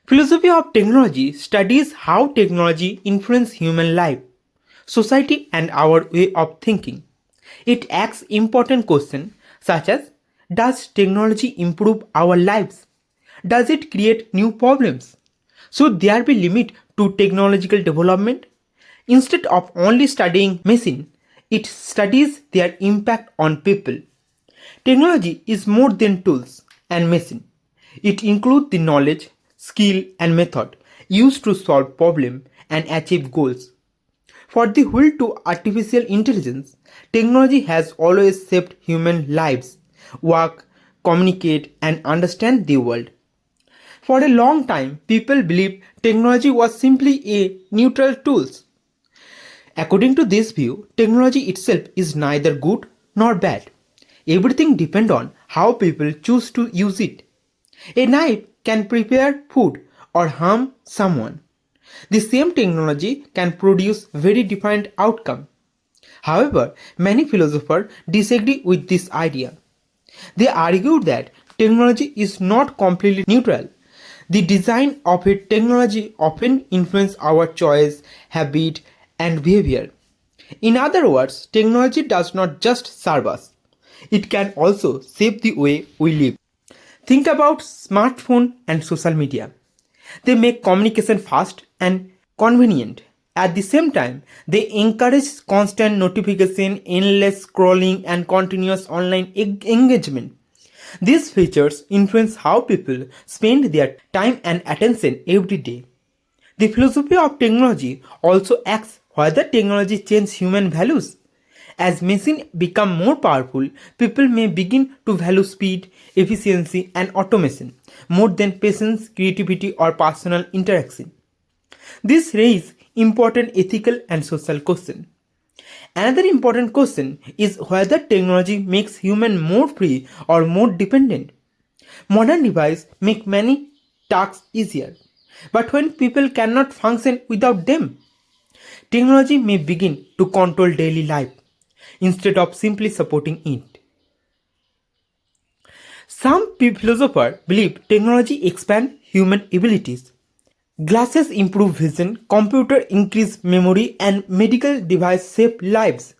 Philosophy of technology studies how technology influences human life, society, and our way of thinking. It asks important questions such as: does technology improve our lives? Does it create new problems? Should there be limit to technological development? Instead of only studying machine, it studies their impact on people. Technology is more than tools and machine. It includes the knowledge, skill, and method used to solve problems and achieve goals. For the will to artificial intelligence, technology has always shaped human lives, work, communicate, and understand the world. For a long time, people believed technology was simply a neutral tool. According to this view, technology itself is neither good nor bad. Everything depends on how people choose to use it. A knife can prepare food or harm someone. The same technology can produce very different outcome. However, many philosophers disagree with this idea. They argue that technology is not completely neutral. The design of a technology often influences our choice, habit, and behavior. In other words, technology does not just serve us. It can also shape the way we live. Think about smartphone and social media. They make communication fast and convenient. At the same time, they encourage constant notification, endless scrolling, and continuous online engagement. These features influence how people spend their time and attention every day. The philosophy of technology also asks whether technology changes human values. As machines become more powerful, people may begin to value speed, efficiency, and automation more than patience, creativity, or personal interaction. This raises important ethical and social questions. Another important question is whether technology makes humans more free or more dependent. Modern devices make many tasks easier, but when people cannot function without them, technology may begin to control daily life instead of simply supporting it. Some philosophers believe technology expands human abilities. Glasses improve vision, computer increase memory, and medical devices save lives.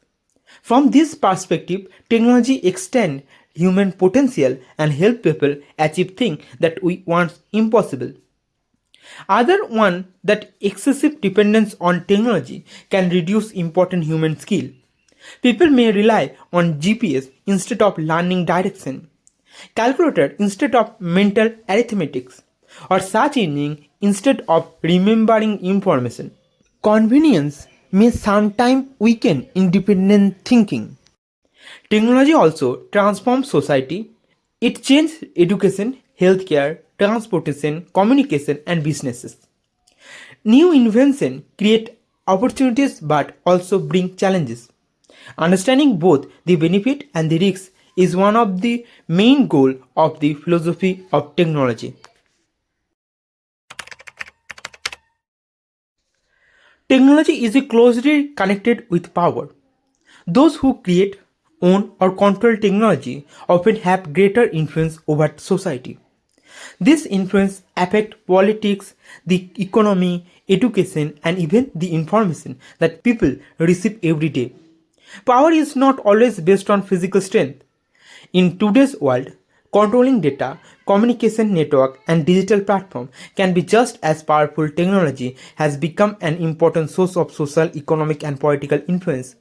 From this perspective, technology extends human potential and help people achieve things that we once impossible. Other one that excessive dependence on technology can reduce important human skill. People may rely on GPS instead of learning direction, calculator instead of mental arithmetics, or search engine instead of remembering information. Convenience may sometimes weaken independent thinking. Technology also transforms society. It changes education, healthcare, transportation, communication, and businesses. New inventions create opportunities but also bring challenges. Understanding both the benefit and the risks is one of the main goals of the philosophy of technology. Technology is closely connected with power. Those who create, own, or control technology often have greater influence over society. This influence affects politics, the economy, education, and even the information that people receive every day. Power is not always based on physical strength. In today's world, controlling data, communication network, and digital platform can be just as powerful. Technology has become an important source of social, economic, and political influence.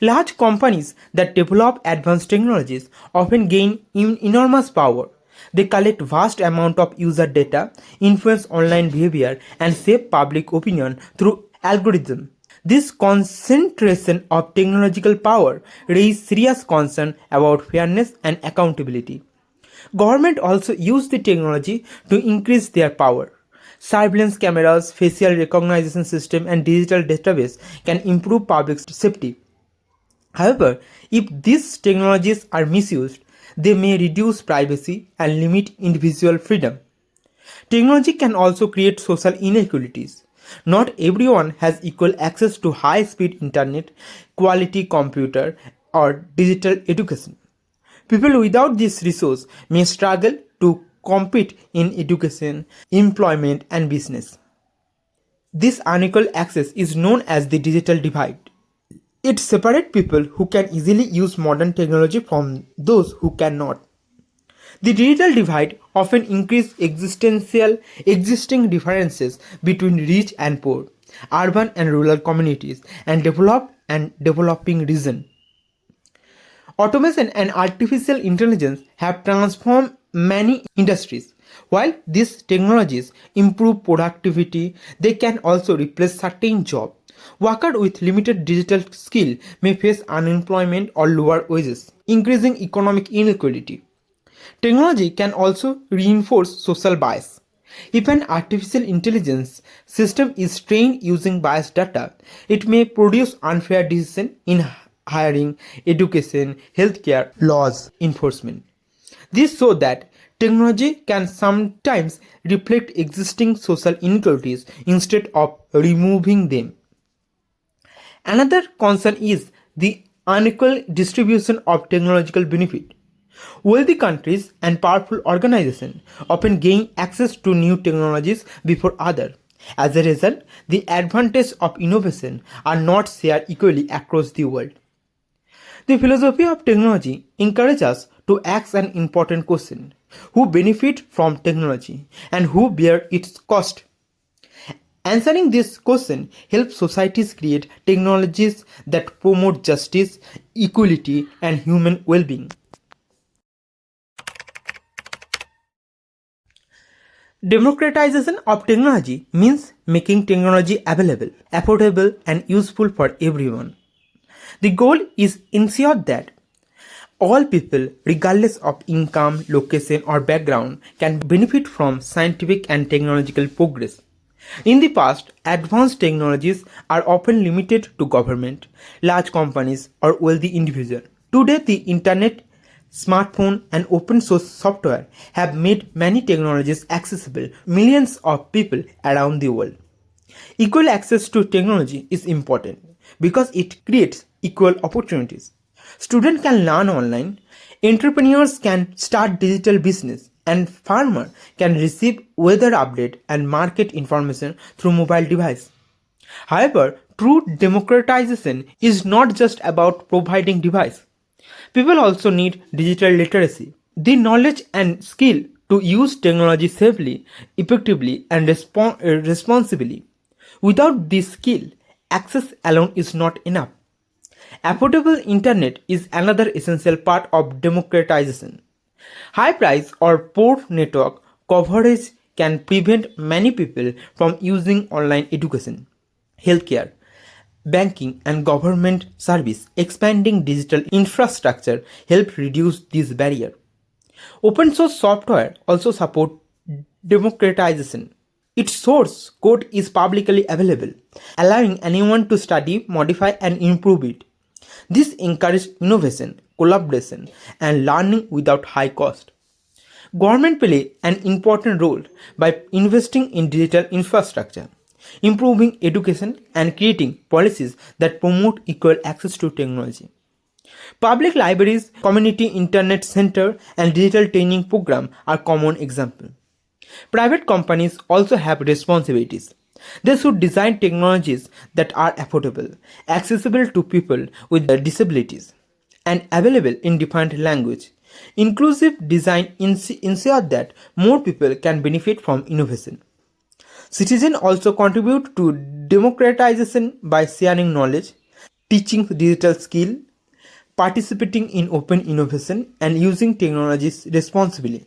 Large companies that develop advanced technologies often gain enormous power. They collect vast amounts of user data, influence online behavior, and shape public opinion through algorithms. This concentration of technological power raises serious concern about fairness and accountability. Government also use the technology to increase their power. Surveillance cameras, facial recognition system, and digital database can improve public safety. However, if these technologies are misused, they may reduce privacy and limit individual freedom. Technology can also create social inequalities. Not everyone has equal access to high-speed internet, quality computer, or digital education. People without this resource may struggle to compete in education, employment, and business. This unequal access is known as the digital divide. It separates people who can easily use modern technology from those who cannot. The digital divide often increases existing differences between rich and poor, urban and rural communities, and developed and developing regions. Automation and artificial intelligence have transformed many industries. While these technologies improve productivity, they can also replace certain jobs. Workers with limited digital skill may face unemployment or lower wages, increasing economic inequality. Technology can also reinforce social bias. If an artificial intelligence system is trained using biased data, it may produce unfair decisions in hiring, education, healthcare, laws, enforcement. This shows that technology can sometimes reflect existing social inequalities instead of removing them. Another concern is the unequal distribution of technological benefit. Wealthy countries and powerful organizations often gain access to new technologies before others. As a result, the advantages of innovation are not shared equally across the world. The philosophy of technology encourages us to ask an important question: who benefit from technology and who bear its cost? Answering this question helps societies create technologies that promote justice, equality, and human well-being. Democratization of technology means making technology available, affordable, and useful for everyone. The goal is ensure that all people, regardless of income, location, or background, can benefit from scientific and technological progress. In the past, advanced technologies are often limited to government, large companies, or wealthy individuals. Today, the internet, smartphone, and open source software have made many technologies accessible to millions of people around the world. Equal access to technology is important because it creates equal opportunities. Students can learn online, entrepreneurs can start digital business, and farmers can receive weather update and market information through mobile device. However, true democratization is not just about providing device. People also need digital literacy, the knowledge and skill to use technology safely, effectively, and responsibly. Without this skill, access alone is not enough. Affordable internet is another essential part of democratization. High price or poor network coverage can prevent many people from using online education, healthcare, banking, and government service. Expanding digital infrastructure help reduce this barrier. Open source software also support democratization. Its source code is publicly available, allowing anyone to study, modify, and improve it. This encourages innovation, collaboration, and learning without high cost. Government play an important role by investing in digital infrastructure, improving education, and creating policies that promote equal access to technology. Public libraries, community internet center, and digital training program are common examples. Private companies also have responsibilities. They should design technologies that are affordable, accessible to people with disabilities, and available in different languages. Inclusive design ensures that more people can benefit from innovation. Citizens also contribute to democratization by sharing knowledge, teaching digital skill, participating in open innovation, and using technologies responsibly.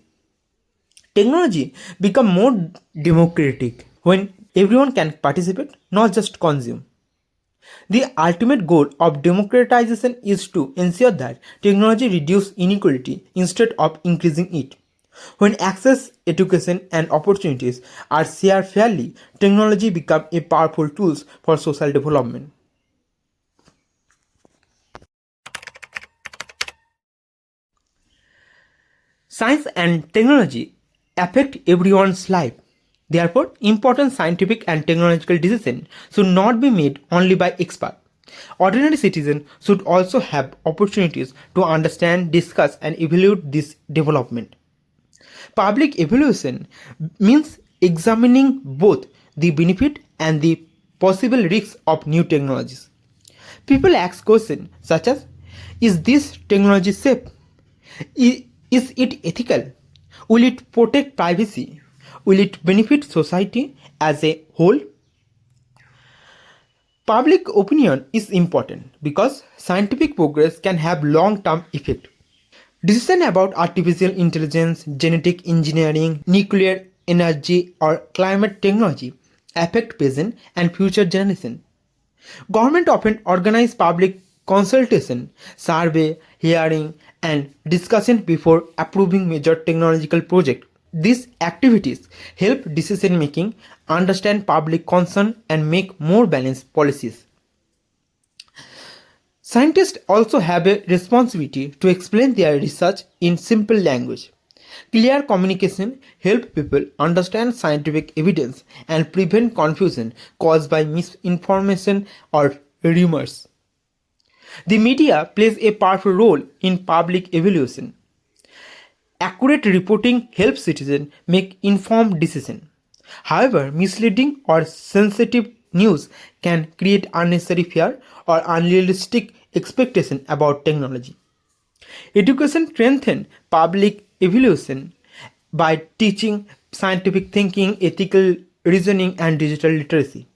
Technology become more democratic when everyone can participate, not just consume. The ultimate goal of democratization is to ensure that technology reduces inequality instead of increasing it. When access, education, and opportunities are shared fairly, technology becomes a powerful tool for social development. Science and technology affect everyone's life. Therefore, important scientific and technological decisions should not be made only by experts. Ordinary citizens should also have opportunities to understand, discuss, and evaluate this development. Public evaluation means examining both the benefit and the possible risks of new technologies. People ask questions such as, is this technology safe? Is it ethical? Will it protect privacy? Will it benefit society as a whole? Public opinion is important because scientific progress can have long-term effect. Decisions about artificial intelligence, genetic engineering, nuclear energy, or climate technology affect present and future generations. Government often organize public consultation, survey, hearing, and discussion before approving major technological projects. These activities help decision making, understand public concern, and make more balanced policies. Scientists also have a responsibility to explain their research in simple language. Clear communication helps people understand scientific evidence and prevent confusion caused by misinformation or rumors. The media plays a powerful role in public evaluation. Accurate reporting helps citizens make informed decisions. However, misleading or sensitive news can create unnecessary fear or unrealistic expectation about technology. Education strengthens public evaluation by teaching scientific thinking, ethical reasoning, and digital literacy.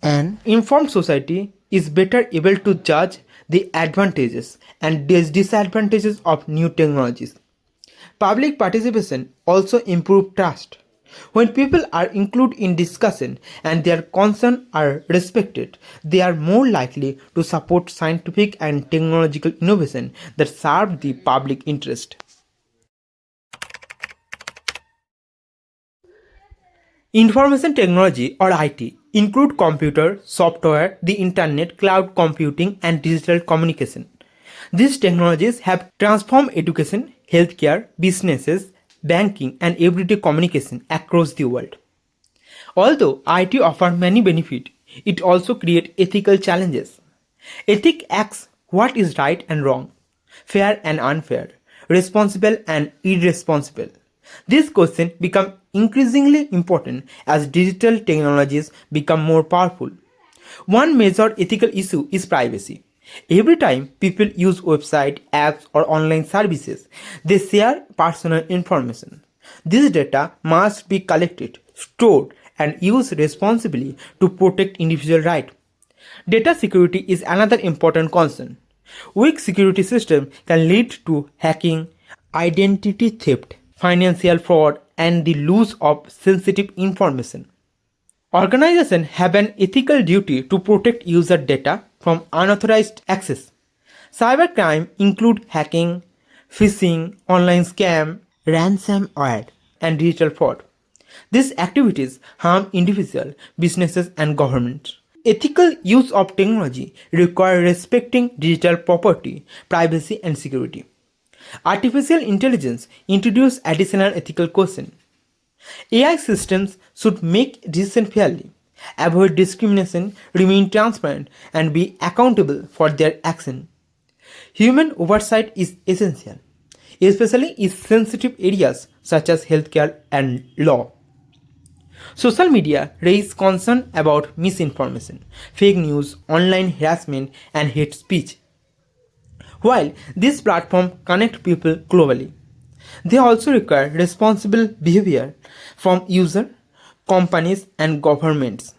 An informed society is better able to judge the advantages and disadvantages of new technologies. Public participation also improves trust. When people are included in discussion and their concerns are respected, they are more likely to support scientific and technological innovation that serve the public interest. Information technology or IT include computer, software, the internet, cloud computing, and digital communication. These technologies have transformed education, healthcare, businesses, banking, and everyday communication across the world. Although IT offers many benefits, it also creates ethical challenges. Ethics asks what is right and wrong, fair and unfair, responsible and irresponsible. These questions become increasingly important as digital technologies become more powerful. One major ethical issue is privacy. Every time people use websites, apps, or online services, they share personal information. This data must be collected, stored, and used responsibly to protect individual rights. Data security is another important concern. Weak security systems can lead to hacking, identity theft, financial fraud, and the loss of sensitive information. Organizations have an ethical duty to protect user data from unauthorized access. Cybercrime include hacking, phishing, online scam, ransomware, and digital fraud. These activities harm individuals, businesses, and governments. Ethical use of technology requires respecting digital property, privacy, and security. Artificial intelligence introduces additional ethical questions. AI systems should make decisions fairly, avoid discrimination, remain transparent, and be accountable for their action. Human oversight is essential, especially in sensitive areas such as healthcare and law. Social media raise concern about misinformation, fake news, online harassment, and hate speech. While these platforms connect people globally, they also require responsible behavior from users, companies, and governments.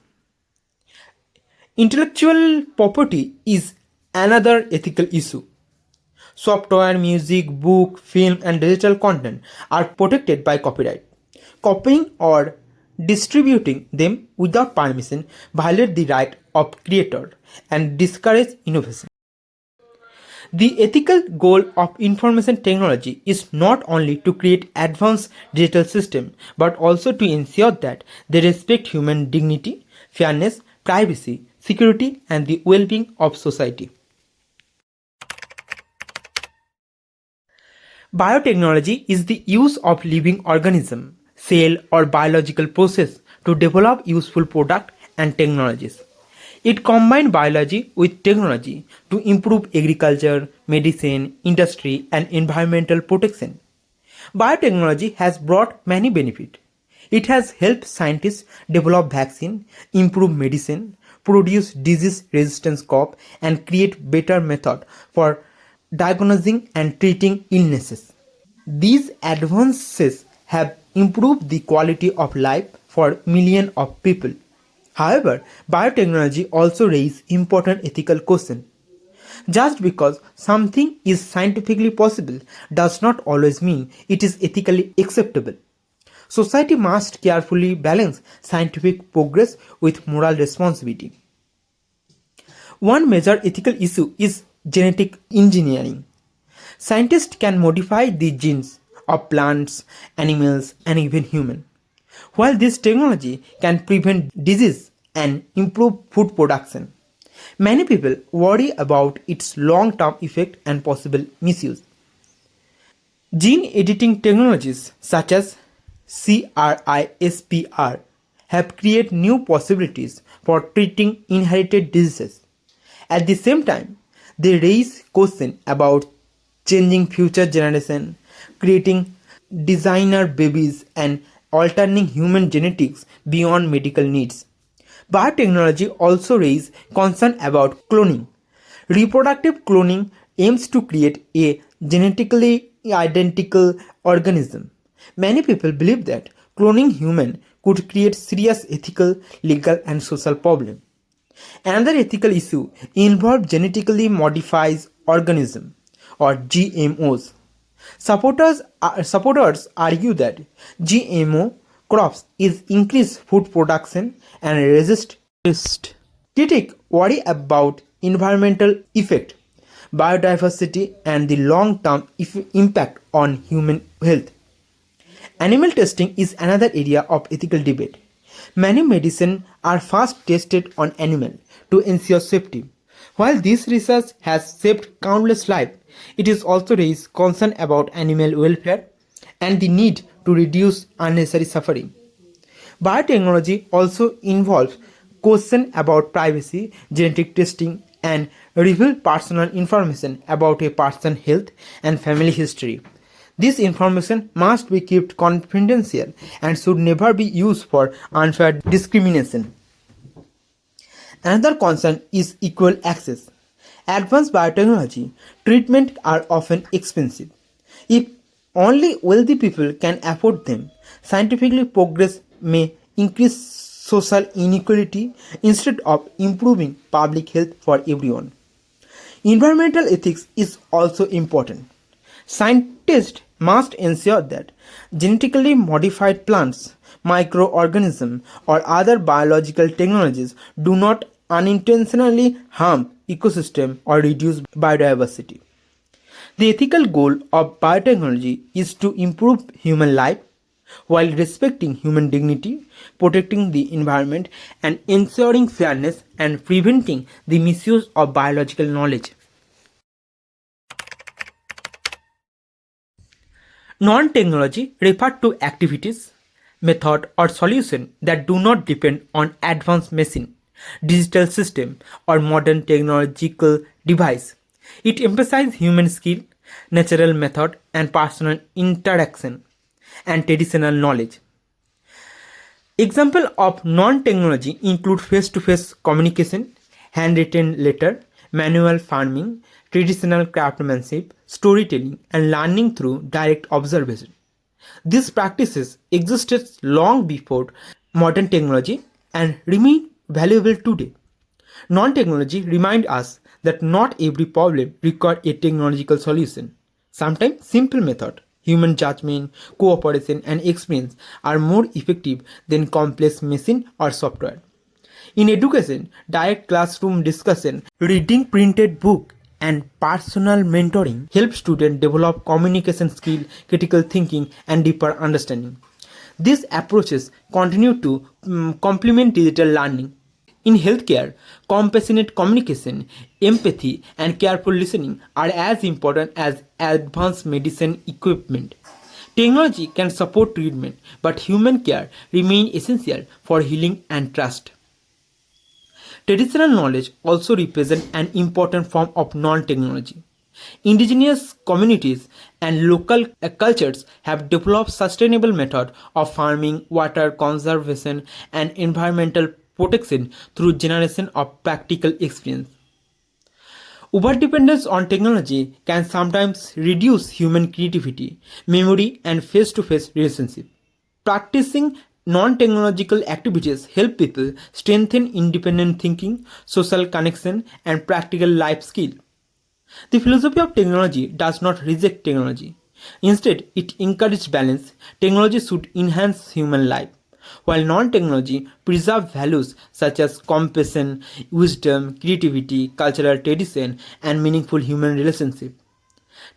Intellectual property is another ethical issue. Software, music, book, film, and digital content are protected by copyright. Copying or distributing them without permission violates the right of creator and discourages innovation. The ethical goal of information technology is not only to create advanced digital systems but also to ensure that they respect human dignity, fairness, privacy, security, and the well-being of society. Biotechnology is the use of living organism, cell, or biological process to develop useful products and technologies. It combines biology with technology to improve agriculture, medicine, industry, and environmental protection. Biotechnology has brought many benefits. It has helped scientists develop vaccine, improve medicine, produce disease-resistant crop, and create better method for diagnosing and treating illnesses. These advances have improved the quality of life for millions of people. However, biotechnology also raises important ethical questions. Just because something is scientifically possible does not always mean it is ethically acceptable. Society must carefully balance scientific progress with moral responsibility. One major ethical issue is genetic engineering. Scientists can modify the genes of plants, animals, and even humans. While this technology can prevent disease and improve food production, many people worry about its long-term effect and possible misuse. Gene editing technologies such as CRISPR have created new possibilities for treating inherited diseases. At the same time, they raise questions about changing future generations, creating designer babies, and altering human genetics beyond medical needs. Biotechnology also raises concern about cloning. Reproductive cloning aims to create a genetically identical organism. Many people believe that cloning humans could create serious ethical, legal, and social problems. Another ethical issue involves genetically modified organisms or GMOs. Supporters argue that GMO crops is increase food production and resist pest. Critics worry about environmental effect, biodiversity, and the long-term impact on human health. Animal testing is another area of ethical debate. Many medicines are first tested on animals to ensure safety. While this research has saved countless lives, it is also raised concern about animal welfare and the need to reduce unnecessary suffering. Biotechnology also involves questions about privacy, genetic testing, and reveal personal information about a person's health and family history. This information must be kept confidential and should never be used for unfair discrimination. Another concern is equal access. Advanced biotechnology treatments are often expensive. If only wealthy people can afford them, scientifically progress may increase social inequality instead of improving public health for everyone. Environmental ethics is also important. Scientists must ensure that genetically modified plants, microorganisms, or other biological technologies do not unintentionally harm ecosystem or reduce biodiversity. The ethical goal of biotechnology is to improve human life while respecting human dignity, protecting the environment, and ensuring fairness and preventing the misuse of biological knowledge. Non-technology refer to activities, method, or solution that do not depend on advanced machine, digital system, or modern technological device. It emphasizes human skill, natural method, and personal interaction and traditional knowledge. Example of non-technology include face-to-face communication, handwritten letter, manual farming, traditional craftsmanship, storytelling, and learning through direct observation. These practices existed long before modern technology and remain valuable today. Non-technology reminds us that not every problem requires a technological solution. Sometimes simple method, human judgment, cooperation, and experience are more effective than complex machine or software. In education, direct classroom discussion, reading printed book, and personal mentoring help students develop communication skill, critical thinking, and deeper understanding. These approaches continue to complement digital learning. In healthcare, compassionate communication, empathy, and careful listening are as important as advanced medicine equipment. Technology can support treatment, but human care remains essential for healing and trust. Traditional knowledge also represents an important form of non-technology. Indigenous communities and local cultures have developed sustainable methods of farming, water conservation, and environmental protection through generations of practical experience. Overdependence on technology can sometimes reduce human creativity, memory, and face to face relationship. Practicing non technological activities help people strengthen independent thinking, social connection, and practical life skill. The philosophy of technology does not reject technology. Instead, it encourages balance. Technology should enhance human life, while non-technology preserve values such as compassion, wisdom, creativity, cultural tradition, and meaningful human relationship.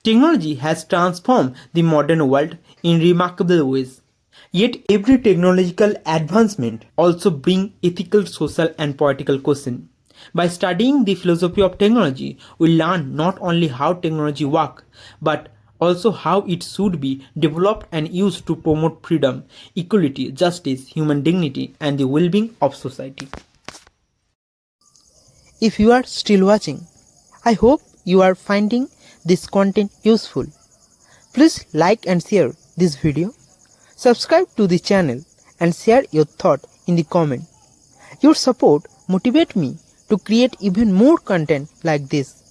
Technology has transformed the modern world in remarkable ways. Yet every technological advancement also brings ethical, social, and political questions. By studying the philosophy of technology, we learn not only how technology works, but also how it should be developed and used to promote freedom, equality, justice, human dignity, and the well-being of society. If you are still watching, I hope you are finding this content useful. Please like and share this video, subscribe to the channel and share your thought in the comment. Your support motivates me to create even more content like this.